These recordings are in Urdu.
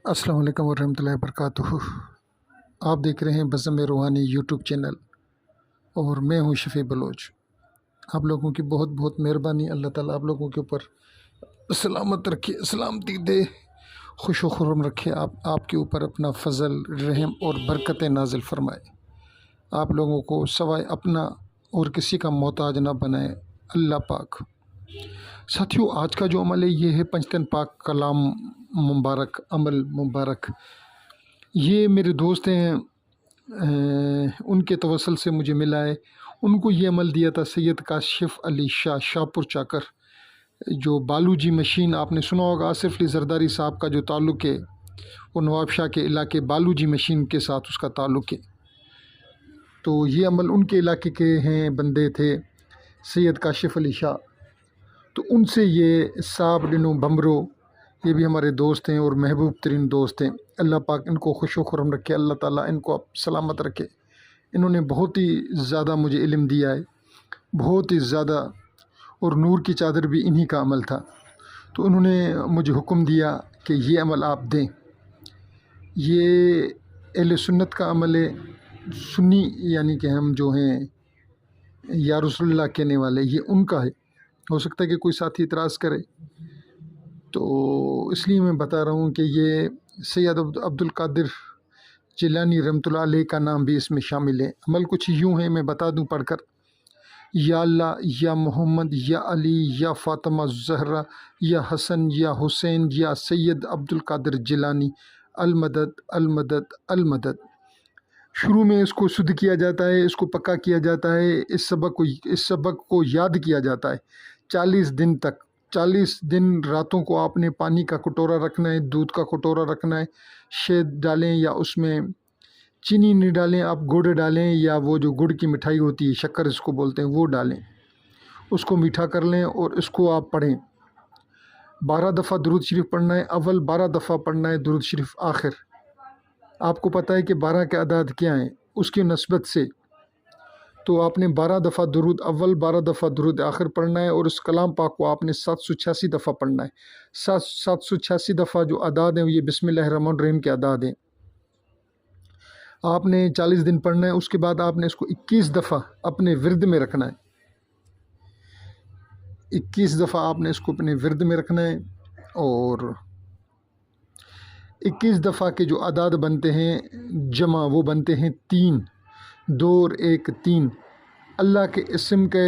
السلام علیکم ورحمۃ اللہ وبرکاتہ۔ آپ دیکھ رہے ہیں بزم روحانی یوٹیوب چینل اور میں ہوں شفیع بلوچ۔ آپ لوگوں کی بہت بہت مہربانی، اللہ تعالیٰ آپ لوگوں کے اوپر سلامت رکھے، سلامتی دے، خوش و خرم رکھے، آپ کے اوپر اپنا فضل، رحم اور برکتیں نازل فرمائے، آپ لوگوں کو سوائے اپنا اور کسی کا محتاج نہ بنائے اللہ پاک۔ ساتھیو، آج کا جو عمل ہے یہ ہے پنجتن پاک کلام مبارک، عمل مبارک۔ یہ میرے دوست ہیں، ان کے توسل سے مجھے ملا ہے۔ ان کو یہ عمل دیا تھا سید کاشف علی شاہ شاہپور چاکر، جو بالو جی مشین، آپ نے سنا ہوگا آصف علی زرداری صاحب کا جو تعلق ہے وہ نواب شاہ کے علاقے بالو جی مشین کے ساتھ اس کا تعلق ہے۔ تو یہ عمل ان کے علاقے کے ہیں، بندے تھے سید کاشف علی شاہ، تو ان سے یہ صاحب ڈنو بمبرو، یہ بھی ہمارے دوست ہیں اور محبوب ترین دوست ہیں۔ اللہ پاک ان کو خوش و خرم رکھے، اللہ تعالیٰ ان کو سلامت رکھے۔ انہوں نے بہت ہی زیادہ مجھے علم دیا ہے، بہت ہی زیادہ، اور نور کی چادر بھی انہی کا عمل تھا۔ تو انہوں نے مجھے حکم دیا کہ یہ عمل آپ دیں۔ یہ اہل سنت کا عمل ہے، سنی یعنی کہ ہم جو ہیں یا رسول اللہ کہنے والے، یہ ان کا ہے۔ ہو سکتا ہے کہ کوئی ساتھی اعتراض کرے، تو اس لیے میں بتا رہا ہوں کہ یہ سید عبد القادر جیلانی رحمۃ اللہ علیہ کا نام بھی اس میں شامل ہے۔ عمل کچھ یوں ہے، میں بتا دوں پڑھ کر: یا اللہ، یا محمد، یا علی، یا فاطمہ زہرا، یا حسن، یا حسین، یا سید عبد القادر جیلانی، المدد المدد المدد۔ شروع میں اس کو شدھ کیا جاتا ہے، اس کو پکا کیا جاتا ہے، اس سبق کو یاد کیا جاتا ہے 40 دن تک۔ 40 دن راتوں کو آپ نے پانی کا کٹورا رکھنا ہے، دودھ کا کٹورا رکھنا ہے، شہد ڈالیں یا اس میں چینی نہیں ڈالیں، آپ گڑ ڈالیں، یا وہ جو گڑ کی مٹھائی ہوتی ہے، شکر اس کو بولتے ہیں، وہ ڈالیں، اس کو میٹھا کر لیں اور اس کو آپ پڑھیں۔ 12 دفعہ درود شریف پڑھنا ہے، اول 12 دفعہ پڑھنا ہے درود شریف آخر۔ آپ کو پتہ ہے کہ 12 کے اعداد کیا ہیں اس کی نسبت سے، تو آپ نے 12 دفعہ درود اول، 12 دفعہ درود آخر پڑھنا ہے، اور اس کلام پاک کو آپ نے 786 دفعہ پڑھنا ہے۔ 786 دفعہ جو اعداد ہیں یہ بسم اللہ الرحمن الرحیم کے اعداد ہیں۔ آپ نے 40 دن پڑھنا ہے، اس کے بعد آپ نے اس کو 21 دفعہ اپنے ورد میں رکھنا ہے۔ 21 دفعہ آپ نے اس کو اپنے ورد میں رکھنا ہے، اور 21 دفعہ کے جو اعداد بنتے ہیں جمع، وہ بنتے ہیں 3، 2 اور 1 3۔ اللہ کے اسم کے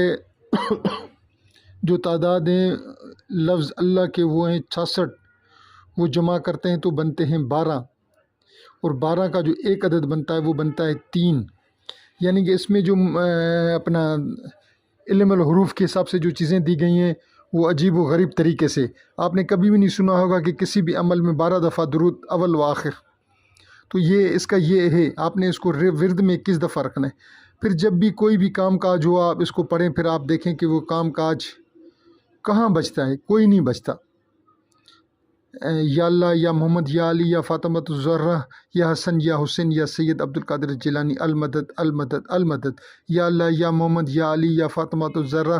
جو تعداد ہیں، لفظ اللہ کے وہ ہیں 66، وہ جمع کرتے ہیں تو بنتے ہیں 12، اور 12 کا جو ایک عدد بنتا ہے وہ بنتا ہے 3۔ یعنی کہ اس میں جو اپنا علم الحروف کے حساب سے جو چیزیں دی گئی ہیں وہ عجیب و غریب طریقے سے، آپ نے کبھی بھی نہیں سنا ہوگا کہ کسی بھی عمل میں 12 دفعہ درود اول و آخر۔ تو یہ اس کا یہ ہے، آپ نے اس کو ورد میں 21 دفعہ رکھنا ہے۔ پھر جب بھی کوئی بھی کام کاج ہو، آپ اس کو پڑھیں، پھر آپ دیکھیں کہ وہ کام کاج کہاں بچتا ہے، کوئی نہیں بچتا۔ یا اللہ، یا محمد، یا علی، یا فاطمہ زہرا، یا حسن، یا حسین، یا سید عبد القادر جیلانی، المدد المدد المدد۔ یا اللہ، یا محمد، یا علی، یا فاطمہ زہرا،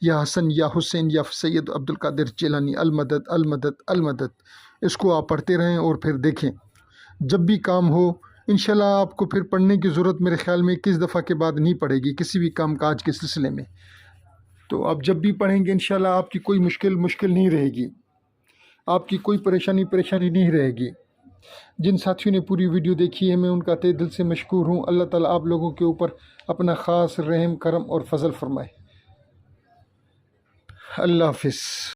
یا حسن، یا حسین، یا سید عبد القادر جیلانی، المدد المدد المدد۔ اس کو آپ پڑھتے رہیں اور پھر دیکھیں جب بھی کام ہو، انشاءاللہ آپ کو پھر پڑھنے کی ضرورت میرے خیال میں 21 دفعہ کے بعد نہیں پڑے گی کسی بھی کام کاج کے سلسلے میں۔ تو آپ جب بھی پڑھیں گے انشاءاللہ آپ کی کوئی مشکل نہیں رہے گی، آپ کی کوئی پریشانی نہیں رہے گی۔ جن ساتھیوں نے پوری ویڈیو دیکھی ہے میں ان کا تہ دل سے مشکور ہوں۔ اللہ تعالیٰ آپ لوگوں کے اوپر اپنا خاص رحم، کرم اور فضل فرمائے۔ اللہ حافظ۔